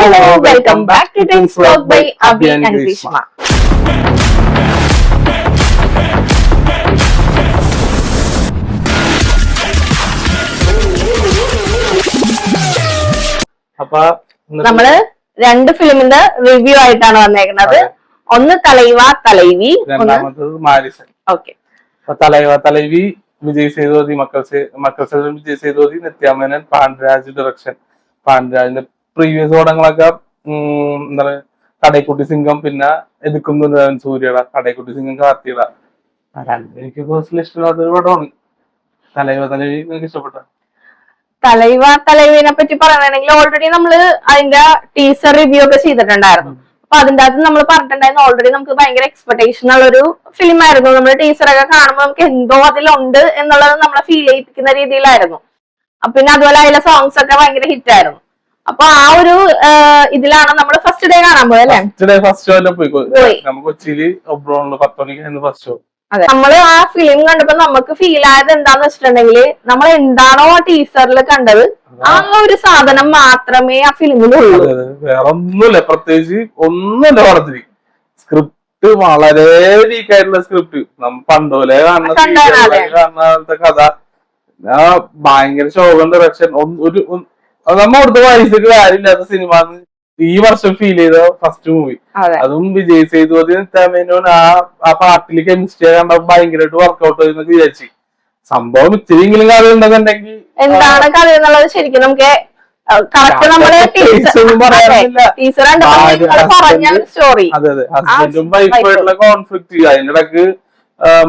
Hello, welcome back to Trends Vlog by Abhi and Grishma. നമ്മള് രണ്ട് ഫിലിമിന്റെ review ആയിട്ടാണ് വന്നേക്കുന്നത്. ഒന്ന് തലൈവ തലൈവി, രണ്ടാമത്തത് മാരിസൺ. ഓക്കെ. തലൈവ തലൈവി വിജയ് സേതുപതി, മക്കൾ വിജയ് സേതുപതി, നിത്യാമേനൻ, പാണ്ഡ്യരാജ് ഡയറക്ഷൻ. പാണ്ഡ്യരാജിന്റെ പ്രീവിയസ് പടങ്ങളൊക്കെ എന്താണ് കടൈക്കുട്ടി സിംഗം, പിന്നെ എതുക്കും സൂര്യയുടെ കടൈക്കുട്ടി സിംഗം, കാർത്തിയുടെ. എനിക്ക് പേഴ്സണലി ഇഷ്ടമില്ലാത്തൊരു പടമാണ് തലൈവ തലൈവി. എനിക്ക് ഇഷ്ടപ്പെട്ട തലൈവ തലൈവിനെ പറ്റി പറയുകയാണെങ്കിൽ ഓൾറെഡി നമ്മള് അതിന്റെ ടീസർ റിവ്യൂ ഒക്കെ ചെയ്തിട്ടുണ്ടായിരുന്നു. അപ്പൊ അതിന്റെ അകത്ത് നമ്മൾ പറഞ്ഞിട്ടുണ്ടായിരുന്നു ഓൾറെഡി നമുക്ക് ഭയങ്കര എക്സ്പെക്ടേഷൻ ഉള്ള ഒരു ഫിലിം ആയിരുന്നു. നമ്മൾ ടീസറൊക്കെ കാണുമ്പോൾ നമുക്ക് എന്തോ അതിലുണ്ട് എന്നുള്ളത് നമ്മളെ ഫീൽ ചെയ്യിപ്പിക്കുന്ന രീതിയിലായിരുന്നു. പിന്നെ അതുപോലെ അതിലെ സോങ്സ് ഒക്കെ ഭയങ്കര ഹിറ്റ് ആയിരുന്നു. അപ്പൊ ആ ഒരു ഇതിലാണ് നമ്മൾ ഫസ്റ്റ് ഡേ കാണാൻ പോയത് അല്ലേ? ഫസ്റ്റ് ഷോ പോയി കൊച്ചിയില് ഒബ്രോണില് 10 മണിക്കായിരുന്നു ഫസ്റ്റ് ഷോ. അതെ, നമ്മള് ആ ഫിലിം കണ്ടപ്പോ നമുക്ക് ഫീൽ ആയത് എന്താന്ന് വെച്ചിട്ടുണ്ടെങ്കിൽ നമ്മൾ എന്താണോ ആ ടീസറിൽ കണ്ടത് ആ ഒരു സാധനം മാത്രമേ ആ ഫിലിമിലുള്ളൂ. വേറെ ഒന്നുമില്ല, പ്രത്യേകിച്ച് ഒന്നുമില്ല പടത്തില്. സ്ക്രിപ്റ്റ് വളരെ വീക്ക് ആയിട്ടുള്ള സ്ക്രിപ്റ്റ്. പണ്ടോലെ കാണുന്ന കഥ, ഭയങ്കര ശോകം ഡയറക്ഷൻ. നമ്മ അവിടുത്തെ വയസ്സൊക്കെ കാര്യമില്ലാത്ത സിനിമ ഈ വർഷം ഫീൽ ചെയ്ത ഫസ്റ്റ് മൂവി. അതും വിജയ് സേതുപതി, നിത്യാമേനോൻ ആ പാർട്ടില് കെമിസ്ട്രി കണ്ടപ്പോ ഭയങ്കരമായിട്ട് വർക്ക്ഔട്ട് എന്നൊക്കെ വിചാരിച്ചു. സംഭവം ഇത്തിരിയെങ്കിലും കഥ ഉണ്ടെന്നുണ്ടെങ്കിൽ എന്താണ് കഥ എന്നുള്ളത് ശരിക്കും നമുക്ക് അതെ അതെ ഹസ്ബൻഡും വൈഫായിട്ടുള്ള കോൺഫ്ലിക്ട്, അതിന്റെ ഇടക്ക്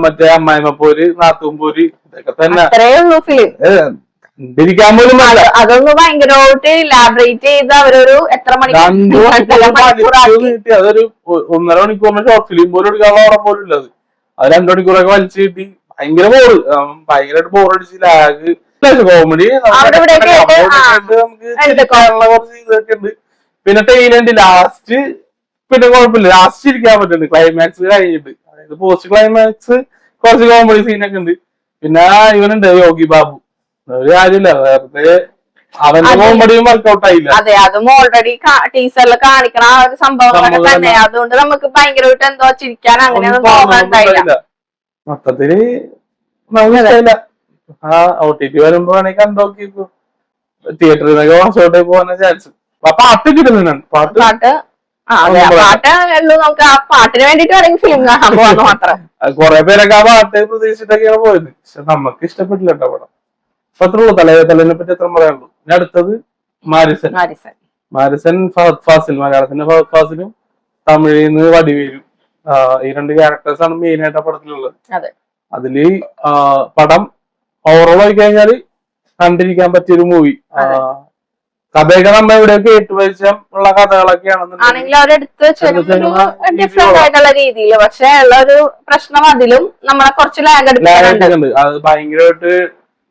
മറ്റേ അമ്മായിമ്മ പോര്, നാത്തൂൻ പോര്, ഇതൊക്കെ തന്നെ ഇരിക്കാൻ പോലും അതൊന്ന് ഭയങ്കരമായിട്ട് ഇലാബറേറ്റ് ചെയ്ത് അവരൊരു എത്ര മണിക്കൂർ അതൊരു 1.5 മണിക്കൂറിന് ഷോർട്ട് ഫിലിം പോലും എടുക്കാനുള്ള ഓർമ്മ പോലും ഇല്ല. അത് 2 മണിക്കൂറൊക്കെ വലിച്ചു കിട്ടി. ഭയങ്കരമായിട്ട് ബോറടിച്ച് ലാഗ്. കോമഡി നമുക്ക് കുറച്ച് ഇതൊക്കെ ഉണ്ട്. പിന്നെ ടൈലന്റ് ലാസ്റ്റ് പിന്നെ കുഴപ്പമില്ല, ലാസ്റ്റ് ഇരിക്കാൻ പറ്റുന്നുണ്ട്. ക്ലൈമാക്സ് കഴിഞ്ഞിട്ട്, അതായത് പോസ്റ്റ് ക്ലൈമാക്സ് കുറച്ച് കോമഡി സീനൊക്കെ ഉണ്ട്. പിന്നെ ഇവനുണ്ട് യോഗി ബാബു, ഒരു കാര്യമില്ല, വെറുതെ അവന്റെ കോമഡിയും വർക്ക്ഔട്ട് ആയില്ല. അതെ, അതും ഓൾറെഡി ടീച്ചറിൽ കാണിക്കണ ആ ഒരു സംഭവങ്ങളൊക്കെ തന്നെ. അതുകൊണ്ട് നമുക്ക് ഭയങ്കരമായിട്ട് എന്തോ ചിരിക്കാൻ അങ്ങനെയൊന്നും തോന്നുന്നുണ്ടായില്ല. മൊത്തത്തില് നമുക്കില്ല. ആ OTT വരുമ്പോ വേണമെങ്കിൽ കണ്ടോക്കിക്കോ. തിയേറ്ററിൽ നിന്നൊക്കെ വാസോട്ടെ പോകാൻ ചാൻസ്. പാട്ട് കിട്ടുന്നുണ്ട്. പാട്ട് നമുക്ക് ആ പാട്ടിന് വേണ്ടിട്ട് ഫിലിം കാണാൻ പോകാന്ന് മാത്രം. കുറെ പേരൊക്കെ ആ പാട്ട് പ്രതീക്ഷിച്ചിട്ടൊക്കെയാണ് പോയത്. പക്ഷെ നമുക്ക് ഇഷ്ടപ്പെട്ടില്ല കേട്ടോ പടം. അത്രയുള്ളൂ. തലയെ പറ്റി എത്ര പറയാനുള്ളൂ. പിന്നെ അടുത്തത് മാരിസൺ ഫഹദ് ഫാസിൽ, മലയാളത്തിന്റെ ഫഹദ് ഫാസിലും തമിഴിൽ നിന്ന് വടിവേലും. ഈ 2 ക്യാരക്ടേഴ്സ് ആണ് മെയിൻ ആയിട്ട് ആ പടത്തിലുള്ളത്. അതില് പടം ഓവറോൾ ആയി കഴിഞ്ഞാല് കണ്ടിരിക്കാൻ പറ്റിയൊരു മൂവി. കഥയൊക്കെ നമ്മ ഇവിടെ കേട്ടുപരിചയം ഉള്ള കഥകളൊക്കെയാണെന്നുണ്ടെങ്കിൽ ഡിഫറെന്റ് ആയിട്ടുള്ള രീതിയിൽ, പക്ഷെ ഉള്ള ഒരു പ്രശ്നം അതിലും നമ്മളെ കുറച്ച് ലാഗ് എടുക്കുന്നുണ്ട്. അത് ഭയങ്കരമായിട്ട്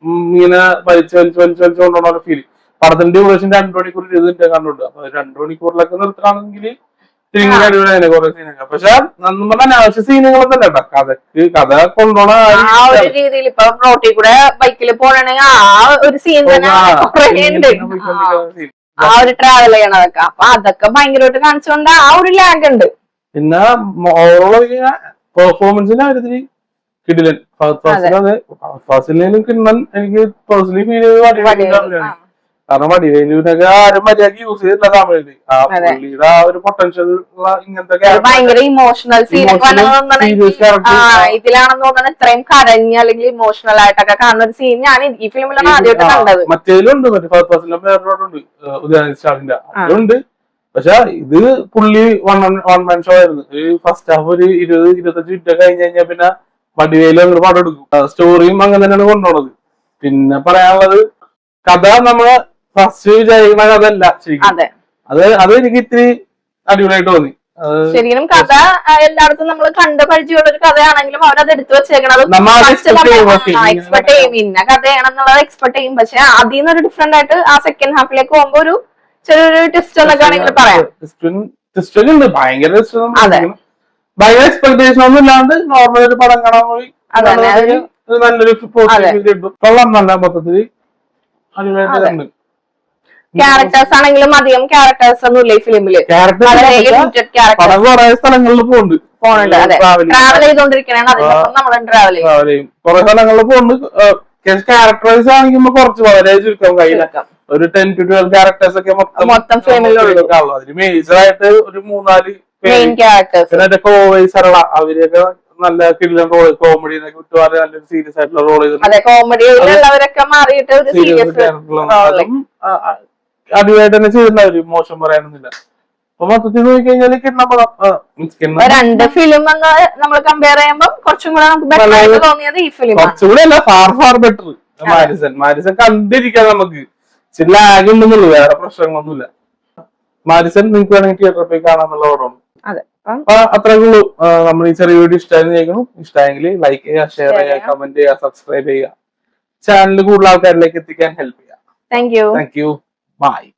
ഇങ്ങനെ വലിച്ചു കൊണ്ടുപോകുന്ന ഫീൽ. പടത്തിന്റെ ഡ്യൂറേഷൻ 2 മണിക്കൂർ 20 മിനിറ്റ് കണ്ടുണ്ട്. അപ്പൊ 2 മണിക്കൂറിലൊക്കെ നിർത്തുകയാണെങ്കിൽ അടിപൊളിയാണ് കുറെ സീനൊക്കെ. പക്ഷെ നമ്മുടെ അനാവശ്യ സീനുകളൊക്കെ അല്ല കഥ കൊണ്ടുപോണ ആ ഒരു രീതിയിൽ. ഇപ്പൊ റോട്ടിൽ കൂടെ ബൈക്കിൽ പോകണമെങ്കിൽ ആ ഒരു സീൻ തന്നെ ആ ഒരു ട്രാവൽ ചെയ്യണതൊക്കെ. അപ്പൊ അതൊക്കെ ഭയങ്കരമായിട്ട് കാണിച്ചുകൊണ്ട് ആ ഒരു ലാഗ് ഉണ്ട്. പിന്നെ ഓവറോൾ പെർഫോമൻസിന്റെ കാര്യത്തിൽ കിടിലൻ. ഫാസിലും കിണ്ണൻ എനിക്ക് പേഴ്സണലി ഫീൽ ചെയ്ത്. കാരണം വടിവേലുവിനൊക്കെ ആരും മര്യാദക്ക് യൂസ് ചെയ്തിട്ടില്ല തമിഴില്. ആ പുള്ളിയുടെ ആ ഒരു പൊട്ടൻഷ്യൽ ഇങ്ങനത്തെ ഭയങ്കര ഇമോഷണൽ ഇതിലാണെന്ന് തോന്നുന്നത്. ഇത്രയും കരഞ്ഞ് അല്ലെങ്കിൽ ഇമോഷണൽ ആയിട്ടൊക്കെ കാണുന്ന ഒരു സീൻ ഞാൻ ഈ ഫിലിമിലാണ് ആദ്യമായിട്ട് കണ്ടത്. മറ്റേതിലുണ്ട്, മറ്റേ ഫഹദ് ഫാസിലിന്റെ വേറൊരുണ്ട്, ഉദയനിധി സ്റ്റാലിന്റെ അതുണ്ട്. പക്ഷെ ഇത് പുള്ളി വൺ മാൻ ഷോ ആയിരുന്നു. ഫസ്റ്റ് ഹാഫ് ഒരു 20-25 മിനിറ്റ് കഴിഞ്ഞ് കഴിഞ്ഞാൽ പിന്നെ വടിവേലും അങ്ങോട്ട് പടം എടുക്കും. സ്റ്റോറിയും അങ്ങനെ തന്നെയാണ് കൊണ്ടുപോണത്. പിന്നെ പറയാനുള്ളത്, കഥ നമ്മള് ഫസ്റ്റ് വിചാരിക്കുന്ന കഥ അല്ല ശരിക്കും. അത് എനിക്ക് ഇത്തിരി അടിപൊളിയായിട്ട് തോന്നി. ശരിക്കും കഥ എല്ലായിടത്തും നമ്മൾ കണ്ട് പരിചയമുള്ള ഒരു കഥയാണെങ്കിലും അവരത് എടുത്തു വെച്ചേക്കണത് എക്സ്പെക്ട് ചെയ്യും ഇന്ന കഥയാണെന്നുള്ളത് എക്സ്പെക്ട് ചെയ്യും. പക്ഷെ അതിൽ നിന്നൊരു ഡിഫറെന്റ് ആയിട്ട് ആ സെക്കൻഡ് ഹാഫിലേക്ക് പോകുമ്പോ ഒരു ചെറിയൊരു ട്വിസ്റ്റ് എന്നൊക്കെ ആണെങ്കിൽ പറയാം. ഭയങ്കര എക്സ്പെക്ടേഷൻ ഒന്നും ഇല്ലാണ്ട് നോർമൽ ഒരു പടം കാണാൻ പോയി നല്ലൊരു കൊള്ളാം. നല്ല മൊത്തത്തില് അടിപൊളിയായിട്ട്. ക്യാരക്ടേഴ്സ് ആണെങ്കിലും അധികം ക്യാരക്ടേഴ്സ് ഒന്നും ഇല്ല ഈ ഫിലിമില്. വളരെ ലിമിറ്റഡ് ക്യാരക്ടേഴ്സ് കുറെ സ്ഥലങ്ങളിൽ പോകുന്നുണ്ട്. അതെ, ട്രാവൽ ചെയ്തോണ്ടിരിക്കണേണ്, അതിനൊപ്പം നമ്മൾ ട്രാവൽ ചെയ്യും. കുറെ സ്ഥലങ്ങളിൽ പോകുന്നുണ്ട്. ക്യാരക്ടേഴ്സ് ആണെങ്കിൽ കുറച്ച് വളരെ ചുരുക്കം കയ്യില ഒരു 10 to 12 ക്യാരക്ടേഴ്സ് ഒക്കെ മൊത്തം ഫിലിമിലുള്ളൂ. അതിന് മേജർ ആയിട്ട് ഒരു 3-4 മെയിൻ ക്യാരക്ടേഴ്സ്. കോവൈ സരള അവരൊക്കെ നല്ല കിടിലൻ റോള്, കോമഡി നല്ലൊരു സീരിയസ് ആയിട്ടുള്ള റോൾ ചെയ്തു. അതെ, കോമഡിയിലുള്ളവരൊക്കെ മാറിയിട്ട് ഒരു സീരിയസ് അടിപൊളിയായിട്ട് തന്നെ ചെയ്തിട്ടുണ്ടാവും, മോശം പറയാനൊന്നുമില്ല. അപ്പൊ മൊത്തത്തിൽ നോക്കിക്കഴിഞ്ഞാൽ രണ്ട് ഫിലിം നമ്മൾ കമ്പയർ ചെയ്യുമ്പോൾ കുറച്ചും കൂടെ നമുക്ക് ബെറ്റർ ആയിട്ട് തോന്നിയത് ഈ ഫിലിം. കുറച്ചുകൂടെ അല്ല, ഫാർ ബെറ്റർ. മാരിസൺ കണ്ടിരിക്കാം, നമുക്ക് ചില ലാഗ് ഉണ്ടെന്നുള്ളൂ, വേറെ പ്രശ്നങ്ങളൊന്നുമില്ല. മാരിസൺ നിങ്ങൾക്ക് വേണമെങ്കിൽ തിയേറ്ററിൽ പോയി കാണാന്നുള്ള ഓർഡറാണ്. അപ്പൊ അത്രേ ഉള്ളൂ. നമ്മൾ ഈ ചെറിയ വീഡിയോ ഇഷ്ടമായെങ്കിൽ ലൈക്ക് ചെയ്യുക, ഷെയർ ചെയ്യുക, കമന്റ് ചെയ്യുക, സബ്സ്ക്രൈബ് ചെയ്യുക, ചാനൽ കൂടുതൽ ആൾക്കാരിലേക്ക് എത്തിക്കാൻ ഹെൽപ്പ് ചെയ്യുക. Thank you. Bye.